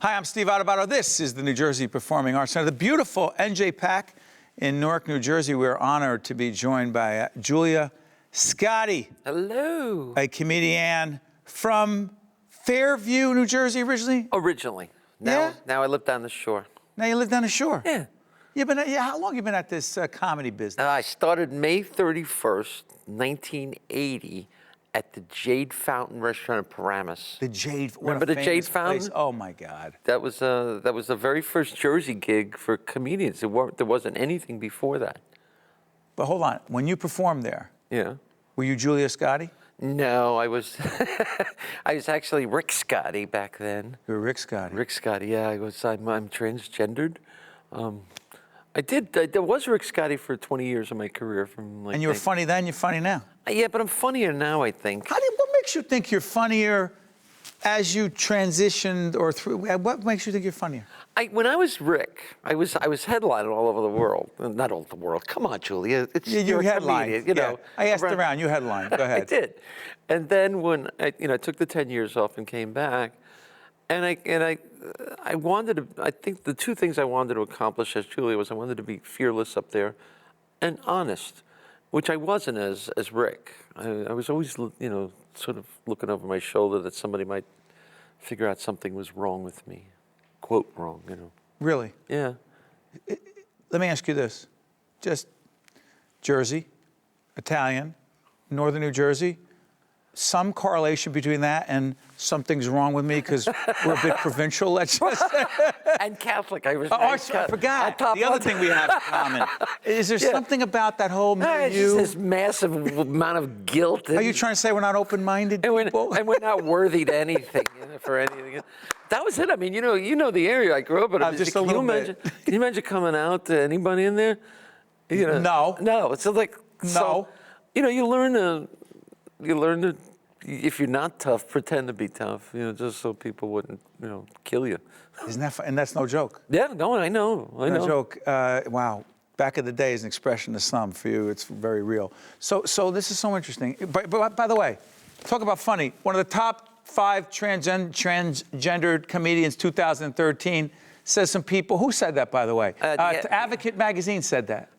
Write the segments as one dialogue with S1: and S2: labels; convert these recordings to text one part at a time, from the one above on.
S1: Hi, I'm Steve Adubato. This is the New Jersey Performing Arts Center, the beautiful NJPAC in Newark, New Jersey. We're honored to be joined by Julia Scotti.
S2: Hello.
S1: A comedian from Fairview, New Jersey, originally?
S2: Originally.
S1: Yeah?
S2: Now I live down the shore.
S1: Now you live down the shore?
S2: Yeah.
S1: How long have you been at this comedy business?
S2: I started May 31st, 1980 at the Jade Fountain restaurant in Paramus.
S1: The Jade.
S2: Remember the Jade Fountain?
S1: Place. Oh my God.
S2: That was the very first Jersey gig for comedians. There wasn't anything before that.
S1: But hold on. When you performed there,
S2: Yeah.
S1: were you Julia Scotti?
S2: No, I was I was actually Rick Scotti back then.
S1: You were Rick Scotti.
S2: Rick Scotti, yeah. I'm transgendered. There was Rick Scotti for 20 years of my career.
S1: And you were funny then, you're funny now?
S2: Yeah, but I'm funnier now, I think.
S1: What makes you think you're funnier as you transitioned or through? What makes you think you're funnier?
S2: When I was Rick, I was headlining all over the world. Not all over the world. Come on, Julia.
S1: You headlined.
S2: You know.
S1: I asked around. You headlined. Go ahead.
S2: I did. And then when I took the 10 years off and came back, and I wanted to. I think the two things I wanted to accomplish as Julia was I wanted to be fearless up there, and honest, which I wasn't as Rick. I was always sort of looking over my shoulder that somebody might figure out something was wrong with me, quote wrong,
S1: Really?
S2: Yeah.
S1: Let me ask you this: just Jersey, Italian, Northern New Jersey. Some correlation between that and something's wrong with me because we're a bit provincial, let's just say.
S2: And Catholic. I was.
S1: I forgot. The other thing we have in common. Is there something about that whole milieu?
S2: It's just this massive amount of guilt.
S1: Are you trying to say we're not open-minded people?
S2: And we're not worthy to anything, for anything. That was it. I mean, you know the area I grew up in.
S1: Just a little bit.
S2: Can you imagine coming out to anybody in there?
S1: No.
S2: No. It's like
S1: no.
S2: You learn to, if you're not tough, pretend to be tough. Just so people wouldn't, kill you.
S1: Isn't that fun? And that's no joke.
S2: Yeah. No, I know.
S1: No joke. Wow. Back in the day is an expression to some. For you, it's very real. So this is so interesting. But by the way, talk about funny. One of the top 5 transgendered comedians 2013 says some people. Who said that, by the way? Advocate magazine said that.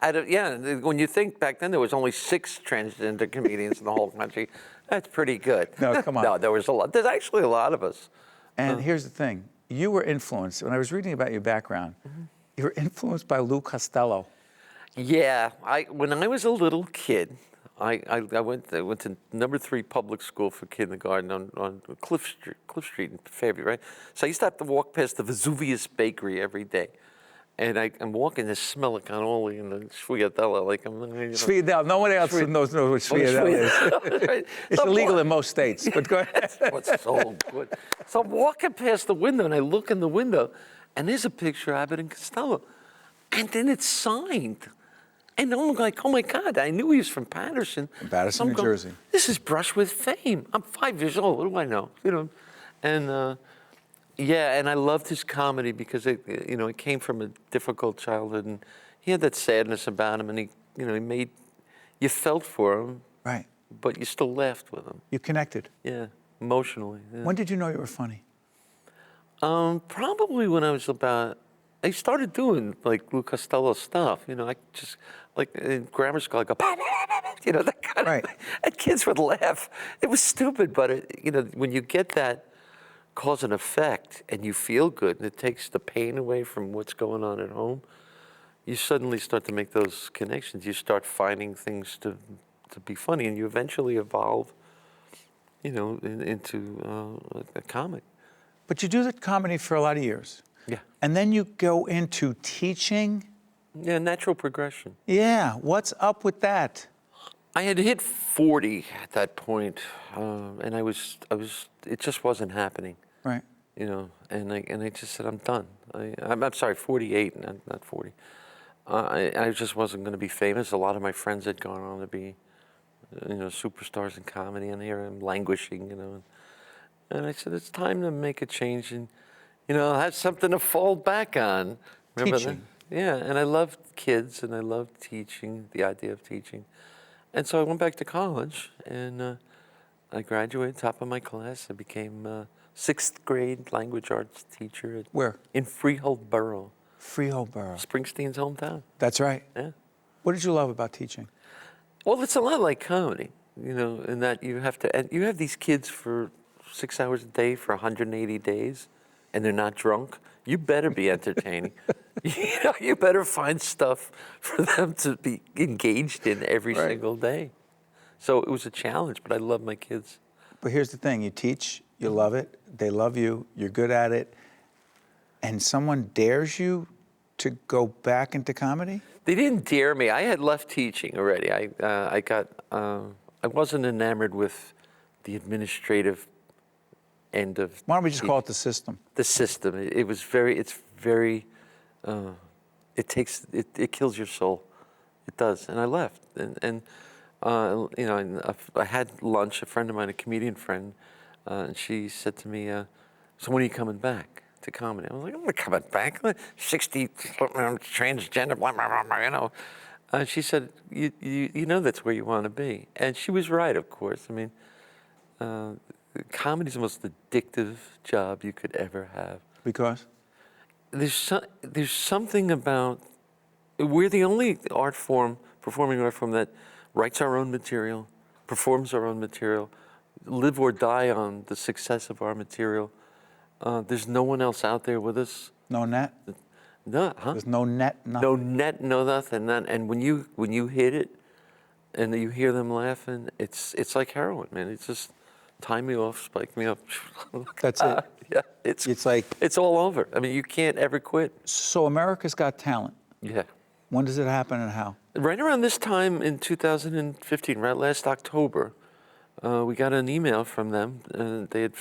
S2: When you think back then there was only 6 transgender comedians in the whole country, that's pretty good.
S1: No, come on.
S2: No, there was a lot. There's actually a lot of us.
S1: And here's the thing. You were influenced, when I was reading about your background, you were influenced by Lou Costello.
S2: Yeah, when I was a little kid, I went to number 3 public school for kindergarten on Cliff Street in Fairview, right? So I used to have to walk past the Vesuvius Bakery every day. And I'm walking this smell of cannoli and the sfogliatella,
S1: Sfogliatella, no one else knows what sfogliatella is.
S2: Right.
S1: It's illegal in most states, but go ahead.
S2: What's so good. So I'm walking past the window and I look in the window and there's a picture of Abbott and Costello. And then it's signed. And I'm like, oh my God, I knew he was from Paterson.
S1: New Jersey.
S2: This is Brush with Fame. I'm 5 years old, what do I know? And and I loved his comedy because it came from a difficult childhood and he had that sadness about him and he made, you felt for him.
S1: Right.
S2: But you still laughed with him.
S1: You connected.
S2: Yeah, emotionally. Yeah.
S1: When did you know you were funny?
S2: Probably when I was I started doing like Lou Costello stuff. I just, like in grammar school, I go, that kind of thing. And kids would laugh. It was stupid, but when you get that cause and effect and you feel good and it takes the pain away from what's going on at home, you suddenly start to make those connections. You start finding things to be funny and you eventually evolve, into a comic.
S1: But you do the comedy for a lot of years.
S2: Yeah.
S1: And then you go into teaching.
S2: Yeah, natural progression.
S1: Yeah, what's up with that?
S2: I had hit 40 at that point, and it just wasn't happening.
S1: Right.
S2: And I just said, I'm done. I'm sorry, 48, not 40. I just wasn't going to be famous. A lot of my friends had gone on to be, superstars in comedy, and here I'm languishing, And I said, it's time to make a change and, have something to fall back on. Remember
S1: Teaching.
S2: That? Yeah, and I loved kids, and I loved teaching, the idea of teaching. And so I went back to college, and I graduated top of my class. I became 6th grade language arts teacher.
S1: Where?
S2: In Freehold Borough.
S1: Freehold Borough.
S2: Springsteen's hometown.
S1: That's right.
S2: Yeah.
S1: What did you love about teaching?
S2: Well, it's a lot like comedy, in that you have to, and you have these kids for 6 hours a day for 180 days, and they're not drunk. You better be entertaining. You better find stuff for them to be engaged in every single day. So it was a challenge, but I love my kids.
S1: But here's the thing, you teach, you love it, they love you, you're good at it, and someone dares you to go back into comedy?
S2: They didn't dare me. I had left teaching already. I wasn't enamored with the administrative end of.
S1: Why don't we just call it the system?
S2: The system. It kills your soul. It does. And I left. And I had lunch. A friend of mine, a comedian friend, and she said to me, "So when are you coming back to comedy?" I was like, "I'm not coming back. 60 transgender, blah, blah, blah, she said, "You know that's where you want to be," and she was right, of course. I mean, comedy's the most addictive job you could ever have.
S1: Because?
S2: There's something about, we're the only performing art form that writes our own material, performs our own material, live or die on the success of our material. There's no one else out there with us.
S1: No net?
S2: No, huh?
S1: There's no net, nothing?
S2: No net, no nothing. And when you hit it and you hear them laughing, it's like heroin, man. It's just tie me off, spike me up.
S1: That's it?
S2: Yeah, it's all over. I mean, you can't ever quit.
S1: So America's Got Talent.
S2: Yeah.
S1: When does it happen and how?
S2: Right around this time in 2015, right last October, we got an email from them. They had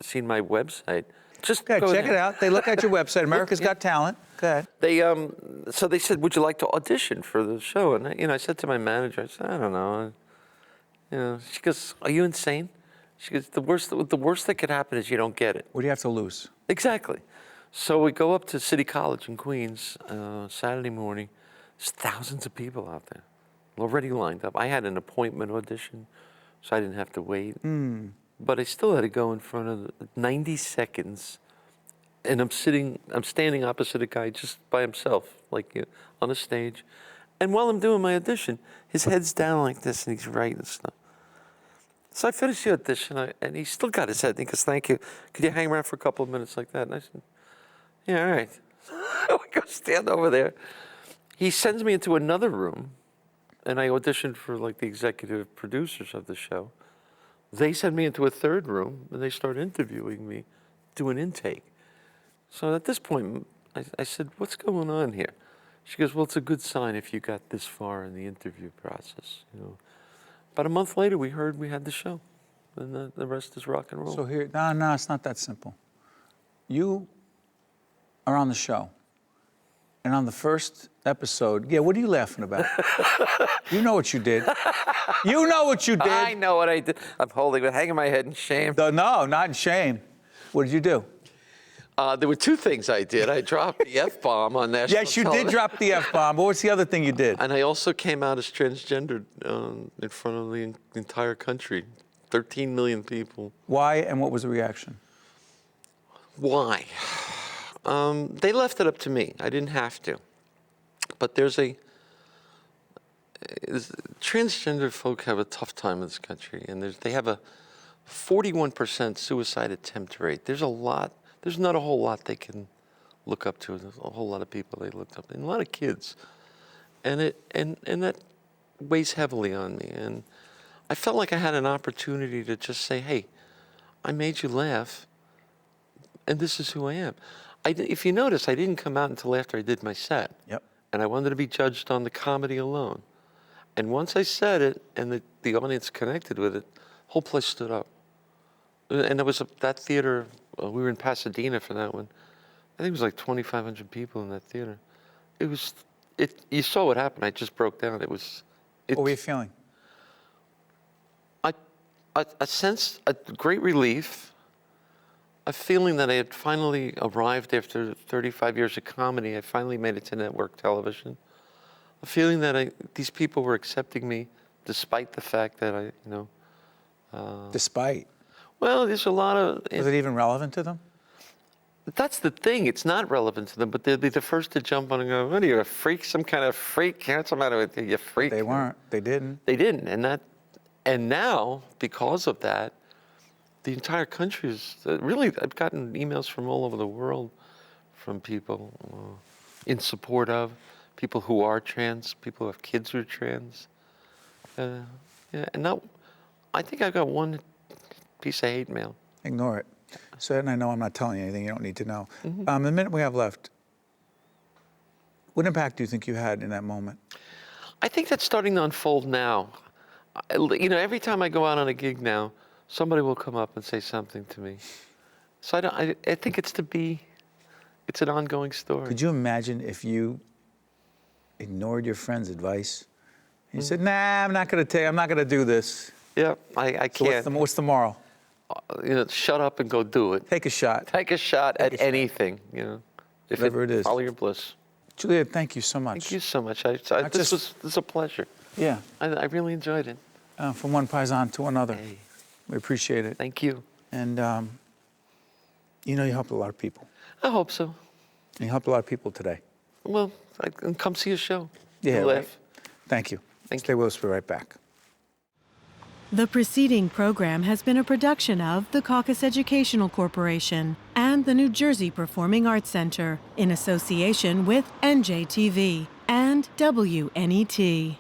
S2: seen my website. Just
S1: Okay,
S2: go
S1: check
S2: ahead.
S1: it out. They look at your website, America's Got Talent. Go ahead.
S2: So they said, "Would you like to audition for the show?" And I said to my manager, I said, "I don't know." She goes, "Are you insane?" She goes, "The worst that could happen is you don't get it."
S1: What do you have to lose?
S2: Exactly. So we go up to City College in Queens Saturday morning. There's thousands of people out there already lined up. I had an appointment audition, so I didn't have to wait. But I still had to go in front of 90 seconds, and I'm standing opposite a guy just by himself, on a stage. And while I'm doing my audition, his head's down like this, and he's writing stuff. So I finished the audition, and he still got his head. And he goes, "Thank you. Could you hang around for a couple of minutes like that?" And I said, "Yeah, all right." I go stand over there. He sends me into another room, and I auditioned for the executive producers of the show. They send me into a third room, and they start interviewing me, do an intake. So at this point, I said, "What's going on here?" She goes, "Well, it's a good sign if you got this far in the interview process." About a month later, we heard we had the show, and the rest is rock and roll.
S1: So here, no, it's not that simple. You are on the show, and on the first episode, what are you laughing about? You know what you did. You know what you did.
S2: I know what I did. I'm hanging my head in shame.
S1: No, not in shame. What did you do?
S2: There were two things I did. I dropped the F-bomb on national
S1: Yes, you
S2: television.
S1: did drop the F-bomb, but what's the other thing you did?
S2: And I also came out as transgender in front of the entire country, 13 million people.
S1: Why, and what was the reaction?
S2: Why? They left it up to me. I didn't have to. But transgender folk have a tough time in this country, and they have a 41% suicide attempt rate. There's not a whole lot they can look up to. There's a whole lot of people they looked up to, and a lot of kids. And that weighs heavily on me. And I felt like I had an opportunity to just say, "Hey, I made you laugh, and this is who I am." If you notice, I didn't come out until after I did my set.
S1: Yep.
S2: And I wanted to be judged on the comedy alone. And once I said it, and the audience connected with it, the whole place stood up. And there was that theater, we were in Pasadena for that one. I think it was like 2,500 people in that theater. You saw what happened. I just broke down. What
S1: were you feeling?
S2: A sense, a great relief, a feeling that I had finally arrived after 35 years of comedy. I finally made it to network television. A feeling that these people were accepting me despite the fact that
S1: Despite?
S2: Well, there's a lot of.
S1: Was it even relevant to them?
S2: That's the thing. It's not relevant to them, but they'll be the first to jump on and go, "What are you, a freak? Some kind of freak? What's the matter with you? You freak?"
S1: They weren't. They didn't.
S2: They didn't, and now because of that, the entire country is really. I've gotten emails from all over the world, from people in support of people who are trans, people who have kids who are trans. Yeah, and now I think I got one piece of hate mail.
S1: Ignore it. So, and I know I'm not telling you anything you don't need to know. The minute we have left, what impact do you think you had in that moment?
S2: I think that's starting to unfold now. You know, every time I go out on a gig now, somebody will come up and say something to me. So I think it's an ongoing story.
S1: Could you imagine if you ignored your friend's advice? You said, "Nah, I'm not going to do this."
S2: Yeah, I
S1: So
S2: can't.
S1: what's the moral?
S2: You know, shut up and go do it.
S1: Take a shot.
S2: Take a shot at anything, you know.
S1: Whatever it is.
S2: Follow your bliss.
S1: Julia, thank you so much.
S2: Thank you so much. This was a pleasure.
S1: Yeah.
S2: I really enjoyed it.
S1: From one paisan to another.
S2: Hey,
S1: We appreciate it.
S2: thank you.
S1: And, you know, you helped a lot of people.
S2: I hope so.
S1: You helped a lot of people today.
S2: Well, come see a show.
S1: Yeah,
S2: Laugh.
S1: right. Thank you.
S2: Thank
S1: Stay with us. We'll be right back.
S3: The preceding program has been a production of the CAUCUS Educational Corporation and the New Jersey Performing Arts Center in association with NJTV and WNET.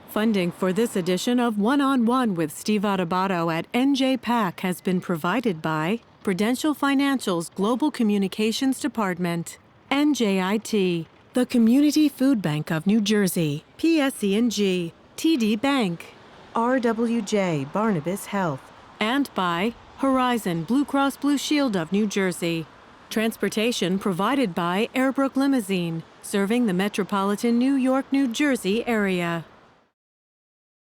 S3: Funding for this edition of One-on-One with Steve Adubato at NJPAC has been provided by Prudential Financial's Global Communications Department, NJIT, the Community Food Bank of New Jersey, PSE&G, TD Bank, RWJ Barnabas Health, and by Horizon Blue Cross Blue Shield of New Jersey. Transportation provided by Airbrook Limousine, serving the metropolitan New York, New Jersey area.